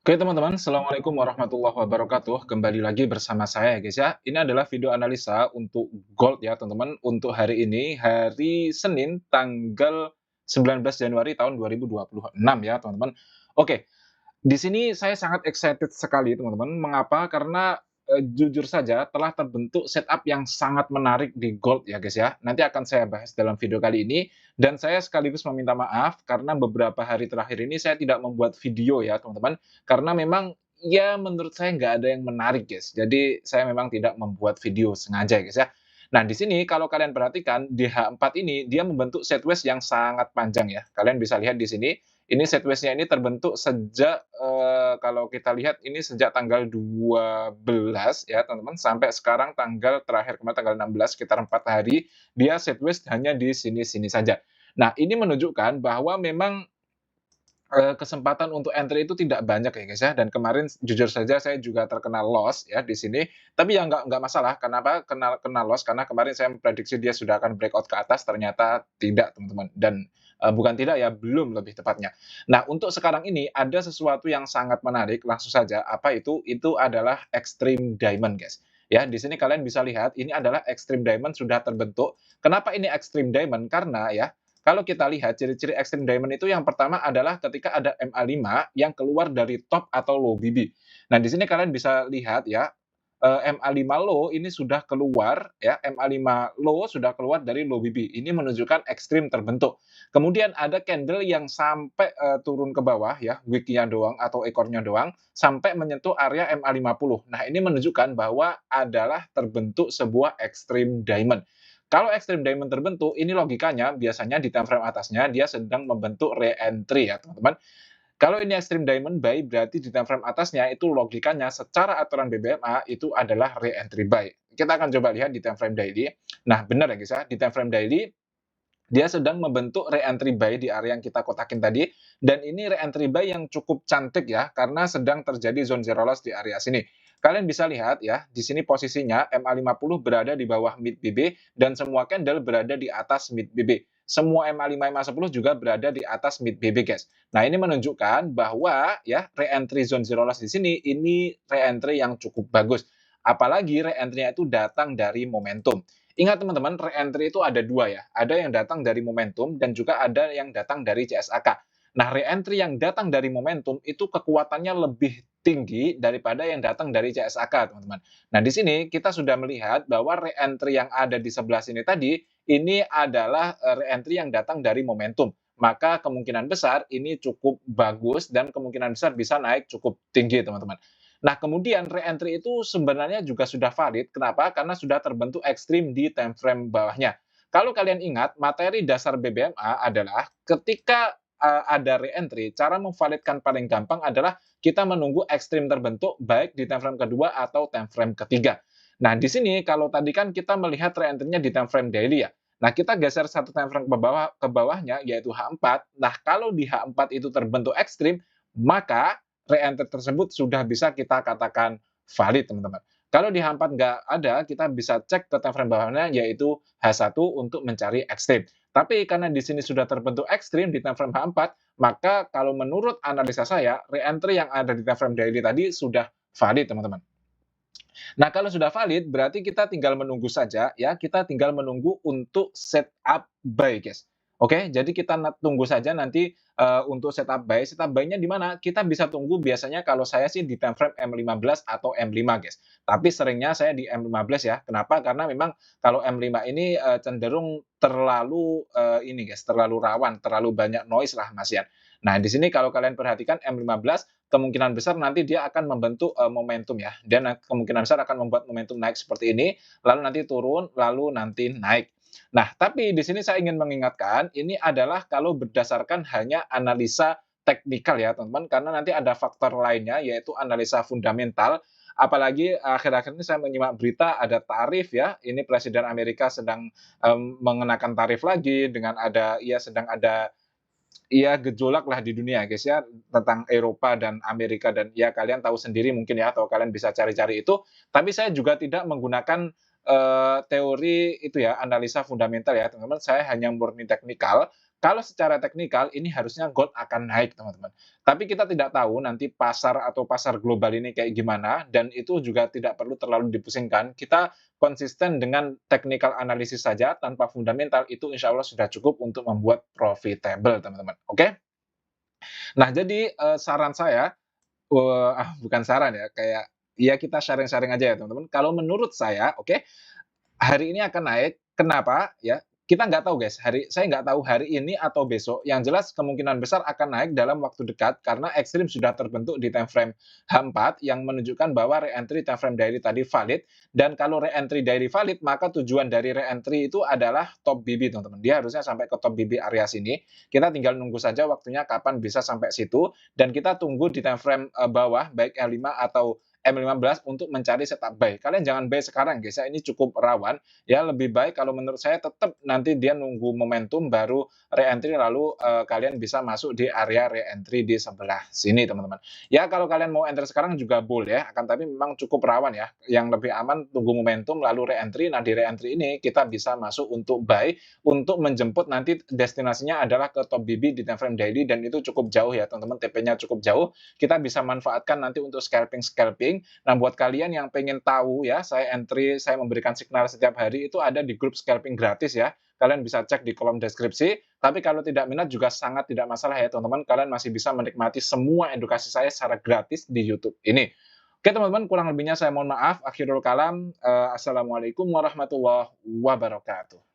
Oke teman-teman, Assalamualaikum warahmatullahi wabarakatuh. Kembali lagi bersama saya ya guys ya. Ini adalah video analisa untuk gold ya teman-teman. Untuk hari ini, hari Senin tanggal 19 Januari tahun 2026 ya teman-teman. Oke, di sini saya sangat excited sekali teman-teman. Mengapa? Karena, jujur saja telah terbentuk setup yang sangat menarik di gold ya guys ya. Nanti akan saya bahas dalam video kali ini dan saya sekaligus meminta maaf karena beberapa hari terakhir ini saya tidak membuat video ya teman-teman. Karena memang, ya menurut saya nggak ada yang menarik guys. Jadi saya memang tidak membuat video sengaja ya guys ya. Nah di sini kalau kalian perhatikan di H4 ini dia membentuk sideways yang sangat panjang ya. Kalian bisa lihat di sini ini sideways-nya ini terbentuk sejak, kalau kita lihat ini sejak tanggal 12 ya teman-teman, sampai sekarang tanggal terakhir kemarin tanggal 16 sekitar 4 hari, dia sideways hanya di sini-sini saja. Nah, ini menunjukkan bahwa memang kesempatan untuk entry itu tidak banyak ya, guys, ya, dan kemarin jujur saja saya juga terkena loss ya di sini, tapi ya nggak masalah. Kenapa kena kena loss? Karena kemarin saya memprediksi dia sudah akan breakout ke atas, ternyata tidak, teman-teman, dan, bukan tidak ya, belum lebih tepatnya. Nah, untuk sekarang ini ada sesuatu yang sangat menarik, langsung saja, apa itu? Itu adalah Extreme Diamond, guys. Ya, di sini kalian bisa lihat ini adalah Extreme Diamond sudah terbentuk. Kenapa ini Extreme Diamond? Karena ya, kalau kita lihat ciri-ciri Extreme Diamond itu yang pertama adalah ketika ada MA5 yang keluar dari top atau low BB. Nah, di sini kalian bisa lihat ya, MA5 low ini sudah keluar ya, MA5 low sudah keluar dari low BB. Ini menunjukkan ekstrim terbentuk. Kemudian ada candle yang sampai, turun ke bawah ya, wick-nya doang atau ekornya doang, sampai menyentuh area MA50. Nah, ini menunjukkan bahwa adalah terbentuk sebuah Extreme Diamond. Kalau Extreme Diamond terbentuk, ini logikanya biasanya di time frame atasnya dia sedang membentuk re-entry ya teman-teman. Kalau ini Extreme Diamond buy, berarti di time frame atasnya itu logikanya secara aturan BBMA itu adalah re-entry buy. Kita akan coba lihat di time frame daily. Nah, benar ya guys ya, di time frame daily dia sedang membentuk re-entry buy di area yang kita kotakin tadi, dan ini re-entry buy yang cukup cantik ya, karena sedang terjadi zone zero loss di area sini. Kalian bisa lihat ya, di sini posisinya MA50 berada di bawah mid BB, dan semua candle berada di atas mid BB. Semua MA5, MA10 juga berada di atas mid BB, guys. Nah, ini menunjukkan bahwa ya, re-entry zone zero loss di sini, ini re-entry yang cukup bagus. Apalagi re-entry-nya itu datang dari momentum. Ingat teman-teman, re-entry itu ada dua ya. Ada yang datang dari momentum dan juga ada yang datang dari CSAK. Nah, re-entry yang datang dari momentum itu kekuatannya lebih tinggi daripada yang datang dari CSAK, teman-teman. Nah, di sini kita sudah melihat bahwa re-entry yang ada di sebelah sini tadi, ini adalah re-entry yang datang dari momentum. Maka kemungkinan besar ini cukup bagus dan kemungkinan besar bisa naik cukup tinggi, teman-teman. Nah, kemudian re-entry itu sebenarnya juga sudah valid. Kenapa? Karena sudah terbentuk ekstrim di time frame bawahnya. Kalau kalian ingat, materi dasar BBMA adalah ketika ada re-entry, cara memvalidkan paling gampang adalah kita menunggu ekstrim terbentuk baik di time frame kedua atau time frame ketiga. Nah, di sini kalau tadi kan kita melihat re-entry-nya di time frame daily ya. Nah, kita geser satu time frame ke bawahnya yaitu H4. Nah, kalau di H4 itu terbentuk ekstrim, maka re-entry tersebut sudah bisa kita katakan valid, teman-teman. Kalau di H4 nggak ada, kita bisa cek ke time frame bawahnya, yaitu H1 untuk mencari ekstrim. Tapi karena di sini sudah terbentuk ekstrim di time frame H4, maka kalau menurut analisa saya, re-entry yang ada di time frame daily tadi sudah valid, teman-teman. Nah, kalau sudah valid, berarti kita tinggal menunggu saja ya, kita tinggal menunggu untuk setup buy, guys. Oke, jadi kita tunggu saja nanti untuk setup buy. Setup buy-nya di mana? Kita bisa tunggu biasanya kalau saya sih di time frame M15 atau M5, guys. Tapi seringnya saya di M15 ya. Kenapa? Karena memang kalau M5 ini cenderung terlalu ini guys, terlalu rawan, terlalu banyak noise lah Mas ya. Nah, di sini kalau kalian perhatikan M15 kemungkinan besar nanti dia akan membentuk momentum ya. Dia kemungkinan besar akan membuat momentum naik seperti ini, lalu nanti turun, lalu nanti naik. Nah, tapi di sini saya ingin mengingatkan, ini adalah kalau berdasarkan hanya analisa teknikal ya, teman-teman, karena nanti ada faktor lainnya, yaitu analisa fundamental. Apalagi akhir-akhir ini saya menyimak berita ada tarif ya, ini Presiden Amerika sedang mengenakan tarif lagi dengan ada ya sedang ada iya, gejolak lah di dunia guys ya, tentang Eropa dan Amerika dan ya kalian tahu sendiri mungkin ya, atau kalian bisa cari-cari itu. Tapi saya juga tidak menggunakan, teori itu ya, analisa fundamental ya teman-teman, saya hanya murni teknikal. Kalau secara teknikal ini harusnya gold akan naik, teman-teman. Tapi kita tidak tahu nanti pasar atau pasar global ini kayak gimana, dan itu juga tidak perlu terlalu dipusingkan. Kita konsisten dengan technical analisis saja tanpa fundamental, itu insya Allah sudah cukup untuk membuat profitable, teman-teman. Oke? Nah, jadi, saran saya, bukan saran ya, kayak ya kita sharing-sharing aja ya, teman-teman. Kalau menurut saya, oke, hari ini akan naik. Kenapa? Ya, kita nggak tahu guys, saya nggak tahu hari ini atau besok, yang jelas kemungkinan besar akan naik dalam waktu dekat karena ekstrim sudah terbentuk di time frame H4 yang menunjukkan bahwa re-entry time frame daily tadi valid, dan kalau re-entry daily valid, maka tujuan dari re-entry itu adalah top BB, teman-teman. Dia harusnya sampai ke top BB area sini, kita tinggal nunggu saja waktunya kapan bisa sampai situ, dan kita tunggu di time frame, bawah, baik L5 atau M15 untuk mencari setup buy. Kalian jangan buy sekarang guys ya, ini cukup rawan. Ya lebih baik kalau menurut saya tetap nanti dia nunggu momentum baru re-entry lalu, kalian bisa masuk di area re-entry di sebelah sini, teman-teman. Ya kalau kalian mau enter sekarang juga boleh ya, akan tapi memang cukup rawan ya. Yang lebih aman tunggu momentum lalu re-entry. Nah, di re-entry ini kita bisa masuk untuk buy, untuk menjemput nanti destinasinya adalah ke top BB di time frame daily, dan itu cukup jauh ya, teman-teman, TP-nya cukup jauh. Kita bisa manfaatkan nanti untuk scalping. Nah, buat kalian yang pengen tahu ya, saya memberikan signal setiap hari, itu ada di grup scalping gratis ya. Kalian bisa cek di kolom deskripsi. Tapi kalau tidak minat juga sangat tidak masalah ya, teman-teman. Kalian masih bisa menikmati semua edukasi saya secara gratis di YouTube ini. Oke, teman-teman, kurang lebihnya saya mohon maaf. Akhirul kalam, assalamualaikum warahmatullahi wabarakatuh.